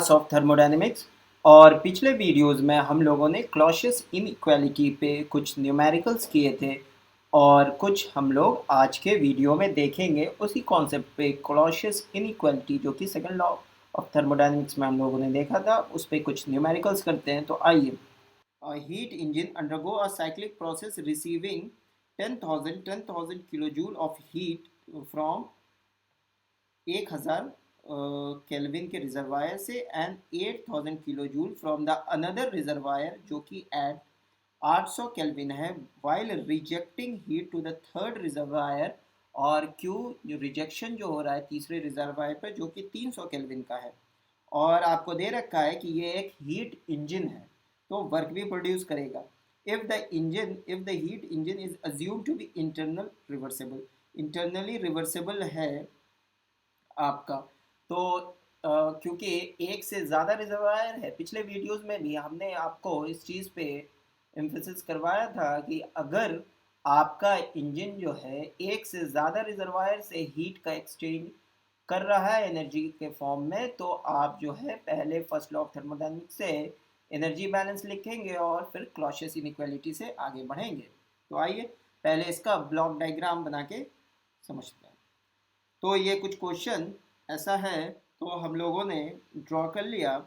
Class of thermodynamics. और पिछले videos में हम लोगों ने क्लॉसियस इनइक्वालिटी पे कुछ न्यूमेरिकल्स किए थे और कुछ हम लोग आज के वीडियो में देखेंगे उसी कॉन्सेप्ट पे। क्लॉसियस इनइक्वालिटी जो कि सेकंड लॉ ऑफ थर्मोडायनेमिक्स में हम लोगों ने देखा था, उस पर कुछ न्यूमेरिकल्स करते हैं। तो आइए। Heat engine undergo a cyclic process receiving 10,000 kilojoule of heat from 1000 kelvin के रिजर्वायर से and 8000 kilo joule from the another reservoir जो कि एट 800 केल्विन है, while rejecting heat to the third reservoir. और क्यों रिजेक्शन जो हो रहा है तीसरे रिजर्वायर पर जो कि 300 केल्विन का है। और आपको दे रखा है कि ये एक हीट इंजन है तो वर्क भी प्रोड्यूस करेगा। If the heat engine is assume to be internal reversible, internally reversible है आपका। तो क्योंकि एक से ज़्यादा रिजर्वायर है, पिछले वीडियोस में भी हमने आपको इस चीज़ पे एम्फेसिस करवाया था कि अगर आपका इंजन जो है एक से ज़्यादा रिजर्वायर से हीट का एक्सचेंज कर रहा है एनर्जी के फॉर्म में, तो आप जो है पहले फर्स्ट लॉ ऑफ थर्मोडायनेमिक्स से एनर्जी बैलेंस लिखेंगे और फिर क्लॉसियस इनइक्वालिटी से आगे बढ़ेंगे। तो आइए पहले इसका ब्लॉक डायग्राम बना के समझते हैं। तो ये कुछ क्वेश्चन ऐसा है, तो हम लोगों ने ड्रॉ कर लिया।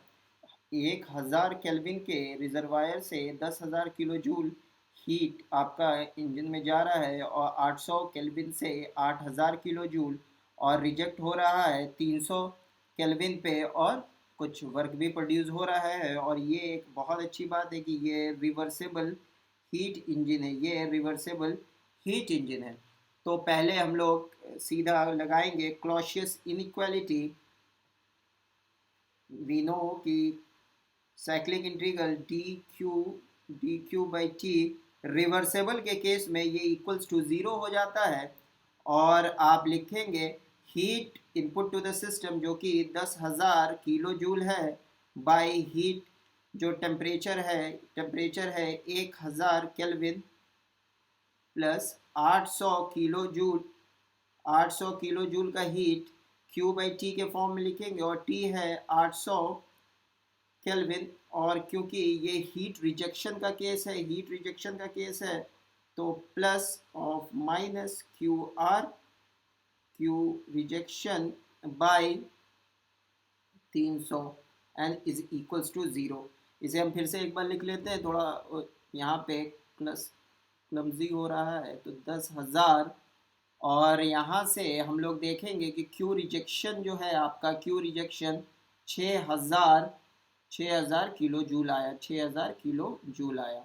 1000 केल्विन के रिजर्वायर से 10,000 किलो जूल हीट आपका इंजन में जा रहा है और 800 केल्विन से 8000 किलो जूल, और रिजेक्ट हो रहा है 300 केल्विन पे, और कुछ वर्क भी प्रोड्यूस हो रहा है। और ये एक बहुत अच्छी बात है कि ये रिवर्सेबल हीट इंजन है, ये रिवर्सेबल हीट इंजन है। तो पहले हम लोग सीधा लगाएंगे क्लॉसियस इनइक्वालिटी। वी नो कि cyclic integral D Q by T reversible के केस में ये इक्वल्स टू ज़ीरो हो जाता है। और आप लिखेंगे heat input to the system जो कि 10,000 किलो जूल है, बाई हीट जो टेम्परेचर है 1000 केल्विन प्लस 800 किलो जूल का हीट क्यू बाई टी के फॉर्म में लिखेंगे, और टी है 800 केल्विन। और क्योंकि ये हीट रिजेक्शन का केस है तो plus of minus Q rejection by 300 and is equals to zero. इसे हम फिर से एक बार लिख लेते हैं, थोड़ा यहाँ पे प्लस क्लमजी हो रहा है। तो 10,000, और यहाँ से हम लोग देखेंगे कि क्यू रिजेक्शन जो है आपका, क्यू रिजेक्शन 6,000 किलो जूल आया, 6,000 किलो जूल आया।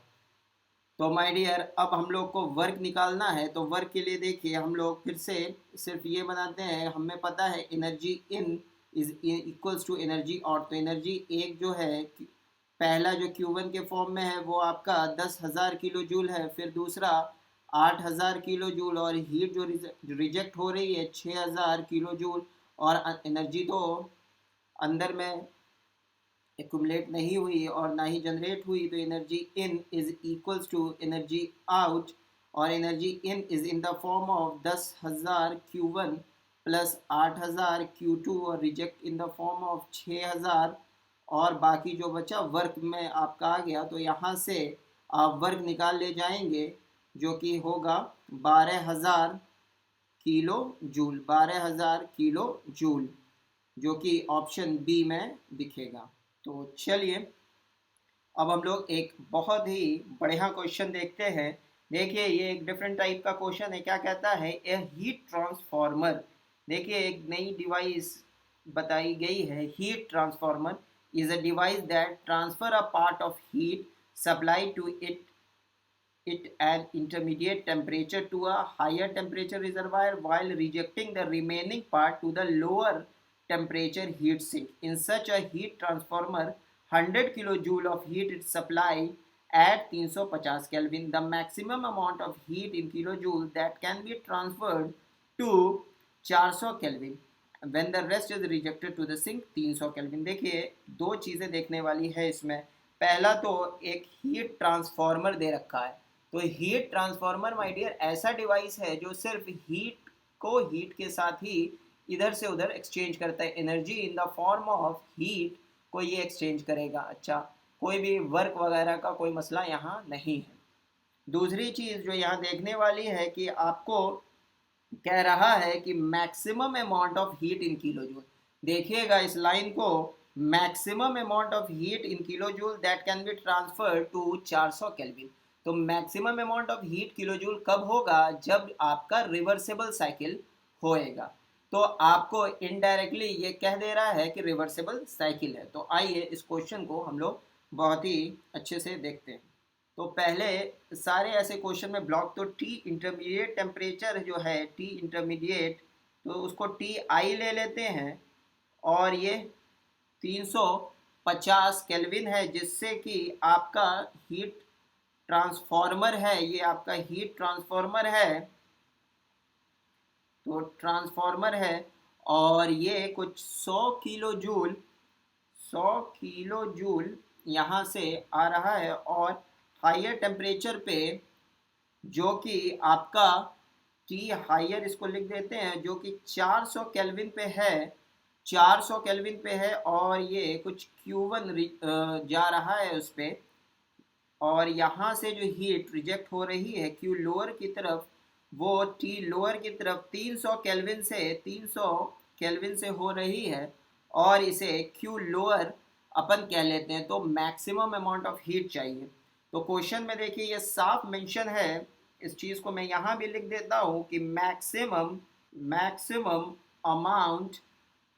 तो माय डियर, अब हम लोग को वर्क निकालना है। तो वर्क के लिए देखिए हम लोग फिर से सिर्फ ये बनाते हैं, हमें पता है energy in is equals to energy out. तो एनर्जी एक जो है, पहला जो Q1 के फॉर्म में है वो आपका 10,000 किलो जूल है, फिर दूसरा 8,000 किलो जूल, और हीट जो रिजेक्ट हो रही है 6,000 किलो जूल। और एनर्जी तो अंदर में एक्यूमुलेट नहीं हुई और ना ही जनरेट हुई, तो energy in is equals to energy out. और energy in is in the form of 10,000 Q1 plus 8,000 Q2, और reject in the form of 6,000। और बाकी जो बचा वर्क में आपका आ गया, तो यहाँ से आप वर्क निकाल ले जाएंगे जो कि होगा 12,000 किलो जूल, 12,000 किलो जूल, जो कि ऑप्शन बी में दिखेगा। तो चलिए अब हम लोग एक बहुत ही बढ़िया क्वेश्चन देखते हैं। देखिए ये एक डिफरेंट टाइप का क्वेश्चन है। क्या कहता है, ए हीट ट्रांसफॉर्मर। देखिए एक नई डिवाइस बताई गई है। Heat transformer is a device that transfer a part of heat supply to it at intermediate temperature to a higher temperature reservoir while rejecting the remaining part to the lower temperature heat sink. In such a heat transformer, 100 kilojoule of heat is supplied at 350 Kelvin. The maximum amount of heat in kilojoule that can be transferred to 400 Kelvin when the rest is rejected to the sink 300 Kelvin. देखिए दो चीज़ें देखने वाली है इसमें। पहला तो एक हीट ट्रांसफॉर्मर दे रखा है। तो हीट ट्रांसफॉर्मर माय डियर ऐसा डिवाइस है जो सिर्फ हीट को हीट के साथ ही इधर से उधर एक्सचेंज करता है। Energy in the form of heat कोई ये एक्सचेंज करेगा। अच्छा, कोई भी वर्क वगैरह का कोई मसला यहाँ नहीं है। दूसरी चीज़ जो यहाँ देखने वाली है कि आपको कह रहा है कि maximum amount of heat in kilojoule. देखिएगा इस लाइन को, maximum amount of heat in kilojoule that can be transfer to 400 kelvin. तो maximum amount of heat kilojoule कब होगा? जब आपका रिवर्सेबल साइकिल होएगा। तो आपको इनडायरेक्टली ये कह दे रहा है कि रिवर्सेबल साइकिल है। तो आइए इस क्वेश्चन को हम लोग बहुत ही अच्छे से देखते हैं। तो पहले सारे ऐसे क्वेश्चन में ब्लॉक, तो टी इंटरमीडिएट टेम्परेचर जो है, टी इंटरमीडिएट, तो उसको टी आई ले लेते हैं और ये 350 केल्विन है, जिससे कि आपका हीट ट्रांसफॉर्मर है, ये आपका हीट ट्रांसफॉर्मर है। तो ट्रांसफॉर्मर है और ये कुछ 100 किलो जूल, 100 किलो जूल यहाँ से आ रहा है। और हायर टेम्परेचर पे, जो कि आपका टी हायर इसको लिख देते हैं, जो कि 400 केल्विन पे है, 400 केल्विन पे है। और ये कुछ Q1 जा रहा है उस पर, और यहाँ से जो हीट रिजेक्ट हो रही है Q लोअर की तरफ, वो T लोअर की तरफ 300 केल्विन से हो रही है, और इसे Q लोअर अपन कह लेते हैं। तो मैक्सिमम अमाउंट ऑफ हीट चाहिए। तो क्वेश्चन में देखिए ये साफ मेंशन है, इस चीज़ को मैं यहाँ भी लिख देता हूँ कि maximum amount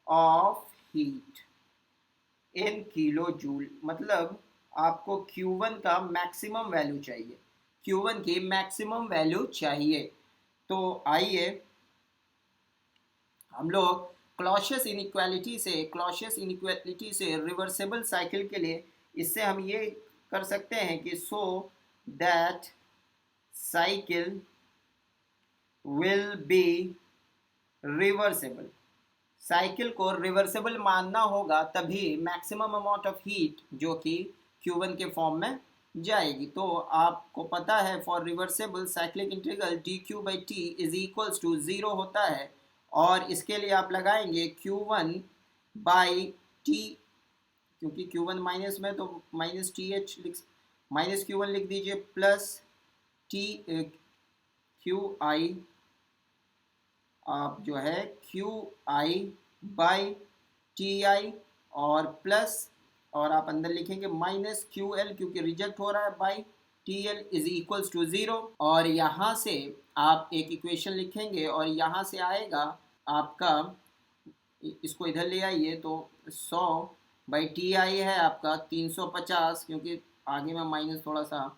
of heat in kilo joule, मतलब आपको Q1 का मैक्सिमम वैल्यू चाहिए, Q1 की मैक्सिमम वैल्यू चाहिए। तो आइए हम लोग क्लॉशियस इनइक्वालिटी से रिवर्सेबल साइकिल के लिए, इससे हम ये कर सकते हैं कि so that cycle will be reversible, cycle को रिवर्सेबल मानना होगा, तभी मैक्सिमम अमाउंट ऑफ हीट जो कि Q1 के फॉर्म में जाएगी। तो आपको पता है for reversible cyclic integral dq/t is equals to 0 होता है, और इसके लिए आप लगाएंगे Q1/t, क्योंकि Q1 माइनस में, तो माइनस TH माइनस Q1 लिख दीजिए, प्लस QI, आप जो है QI/TI, और प्लस, और आप अंदर लिखेंगे माइनस QL, क्योंकि रिजेक्ट हो रहा है, by TL is equals to 0। और यहाँ से आप एक इक्वेशन लिखेंगे और यहाँ से आएगा आपका, इसको इधर ले आइए, तो 100/TI है आपका 350, क्योंकि आगे में माइनस थोड़ा सा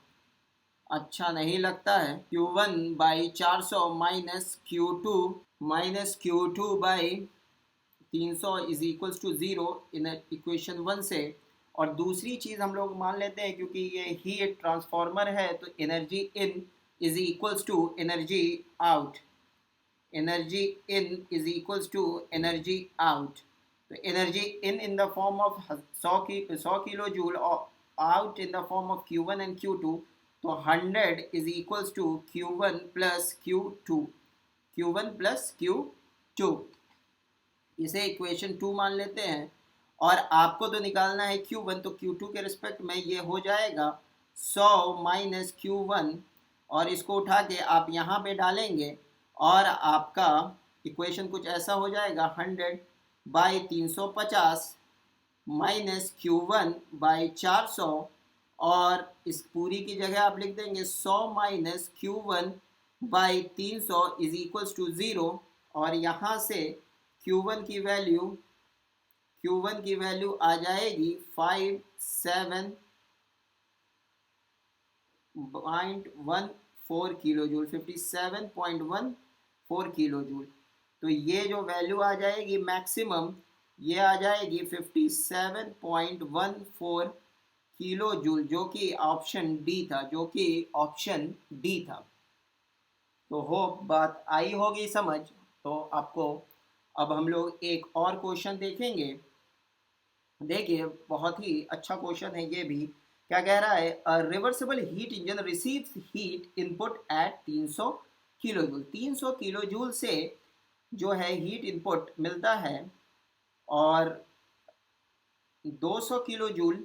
अच्छा नहीं लगता है। Q1/400 minus Q2/300 is equals to 0 in equation 1 से। और दूसरी चीज़ हम लोग मान लेते हैं, क्योंकि ये हीट ट्रांसफॉर्मर है, तो energy in is equals to energy out, energy in is equals to energy out. तो energy in the form of 100 kilojoule, out in the form of Q1 and Q2। तो 100 is equals to Q1 plus Q2, इसे equation 2 मान लेते हैं। और आपको तो निकालना है Q1, तो Q2 के रिस्पेक्ट में ये हो जाएगा 100 माइनस Q1, और इसको उठा के आप यहाँ पे डालेंगे, और आपका इक्वेशन कुछ ऐसा हो जाएगा, 100/350 माइनस Q1/400, और इस पूरी की जगह आप लिख देंगे 100 minus Q1/300 is equals to 0। और यहाँ से Q1 की वैल्यू आ जाएगी 57.14 किलो जूल, 57.14 किलो जूल। तो ये जो वैल्यू आ जाएगी मैक्सिमम, ये आ जाएगी 57.14 किलो जूल, जो कि ऑप्शन डी था। तो होप बात आई होगी समझ। तो आपको अब हम लोग एक और क्वेश्चन देखेंगे। देखिए बहुत ही अच्छा क्वेश्चन है ये भी। क्या कह रहा है? Reversible heat engine receives heat input at 300 kilo joule, 300 kilo joule से जो है हीट इनपुट मिलता है, और 200 kilo joule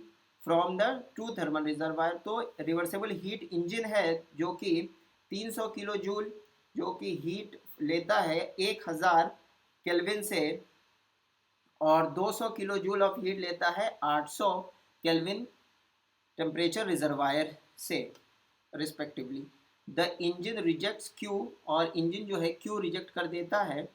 from the two thermal reservoir. तो रिवर्सेबल हीट इंजन है जो कि 300 किलो जूल जो कि हीट लेता है 1000 केल्विन से, और 200 किलो जूल ऑफ हीट लेता है 800 केल्विन टेम्परेचर रिजर्वायर से respectively. The engine rejects Q, और इंजन जो है क्यू रिजेक्ट कर देता है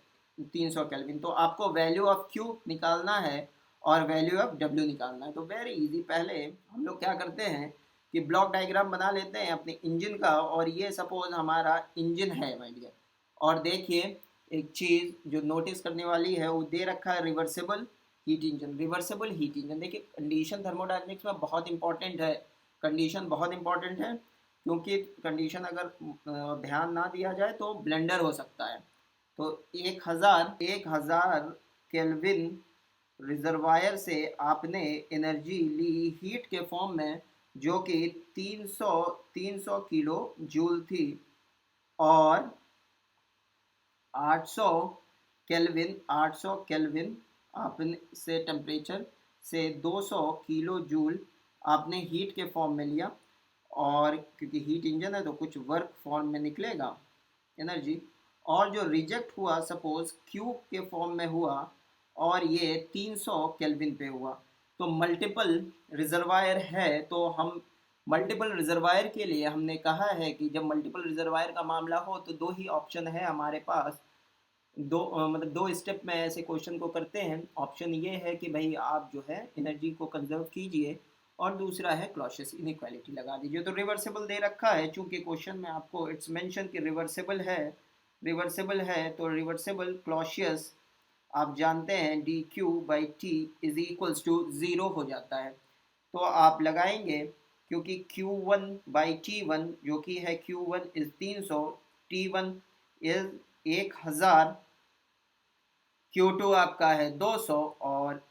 300 केल्विन। तो आपको वैल्यू ऑफ क्यू निकालना है और वैल्यू ऑफ डब्ल्यू निकालना है। तो वेरी इजी, पहले हम लोग क्या करते हैं कि ब्लॉक डायग्राम बना लेते हैं अपने इंजन का, और ये सपोज हमारा इंजन है माय डियर। और देखिए एक चीज़ जो नोटिस करने वाली है, वो दे रखा है reversible heat engine. Reversible heat engine देखिए, कंडीशन थर्मोडायनेमिक्स में बहुत इंपॉर्टेंट है, कंडीशन बहुत इंपॉर्टेंट है, क्योंकि कंडीशन अगर ध्यान ना दिया जाए तो ब्लेंडर हो सकता है। तो 1000 केल्विन रिजर्वायर से आपने एनर्जी ली हीट के फॉर्म में, जो कि 300 किलो जूल थी, और 800 केल्विन आपने से टेम्परेचर से 200 किलो जूल आपने हीट के फॉर्म में लिया, और क्योंकि हीट इंजन है तो कुछ वर्क फॉर्म में निकलेगा एनर्जी। और जो रिजेक्ट हुआ सपोज क्यू के फॉर्म में हुआ, और ये 300 केल्विन पे हुआ। तो मल्टीपल रिजर्वायर है, तो हम मल्टीपल रिजर्वायर के लिए हमने कहा है कि जब मल्टीपल रिजर्वायर का मामला हो तो दो ही ऑप्शन है हमारे पास। मतलब दो स्टेप में ऐसे क्वेश्चन को करते हैं। ऑप्शन ये है कि भाई आप जो है एनर्जी को कंजर्व कीजिए, और दूसरा है क्लॉशियस इनइक्वालिटी लगा दीजिए। तो रिवर्सेबल दे रखा है, चूंकि क्वेश्चन में आपको इट्स मेंशन कि रिवर्सेबल है तो रिवर्सेबल क्लॉशियस आप जानते हैं D Q by T is equals to 0 हो जाता है। तो आप लगाएंगे, क्योंकि Q1 बाई T1 जो कि है Q1 is 300, T1 is 1000, Q2 आपका है 200 और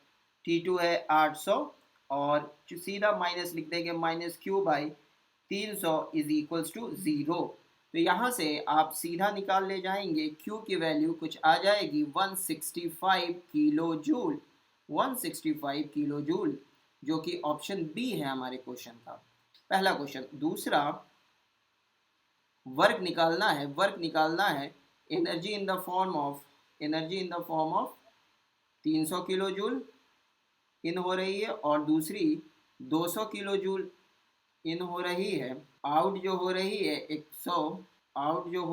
T2 है 800, और सीधा माइनस लिख देंगे minus Q by 300 is equals to 0। तो यहाँ से आप सीधा निकाल ले जाएंगे, Q की वैल्यू कुछ आ जाएगी 165 किलो जूल, 165 किलो जूल, जो कि ऑप्शन बी है हमारे क्वेश्चन का पहला क्वेश्चन। दूसरा वर्क निकालना है energy in the form of 300 kilo joule in हो रही है, और दूसरी 200 किलो जूल इन हो रही है। आउट जो हो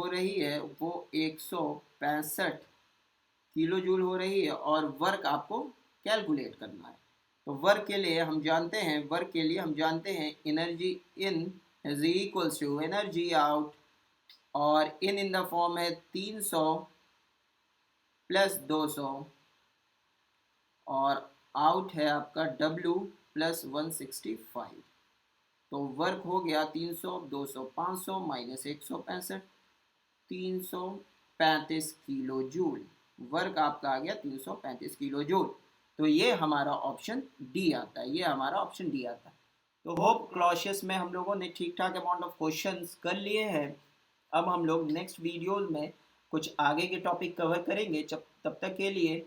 रही है वो 165 किलो जूल हो रही है, और वर्क आपको कैलकुलेट करना है। तो वर्क के लिए हम जानते हैं energy in is equals to energy out, और इन द फॉर्म है 300 प्लस 200, और आउट है आपका W प्लस 165। तो वर्क हो गया 300 200 500 माइनस 165 335 किलो जूल। वर्क आपका आ गया 335 किलो जूल। तो ये हमारा ऑप्शन डी आता है, तो होप क्लॉशियस में हम लोगों ने ठीक ठाक अमाउंट ऑफ क्वेश्चंस कर लिए हैं। अब हम लोग नेक्स्ट वीडियो में कुछ आगे के टॉपिक कवर करेंगे। तब तक के लिए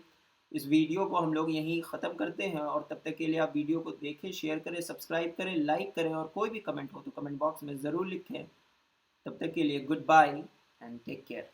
इस वीडियो को हम लोग यहीं ख़त्म करते हैं, और तब तक के लिए आप वीडियो को देखें, शेयर करें, सब्सक्राइब करें, लाइक करें, और कोई भी कमेंट हो तो कमेंट बॉक्स में ज़रूर लिखें। तब तक के लिए good bye and take care.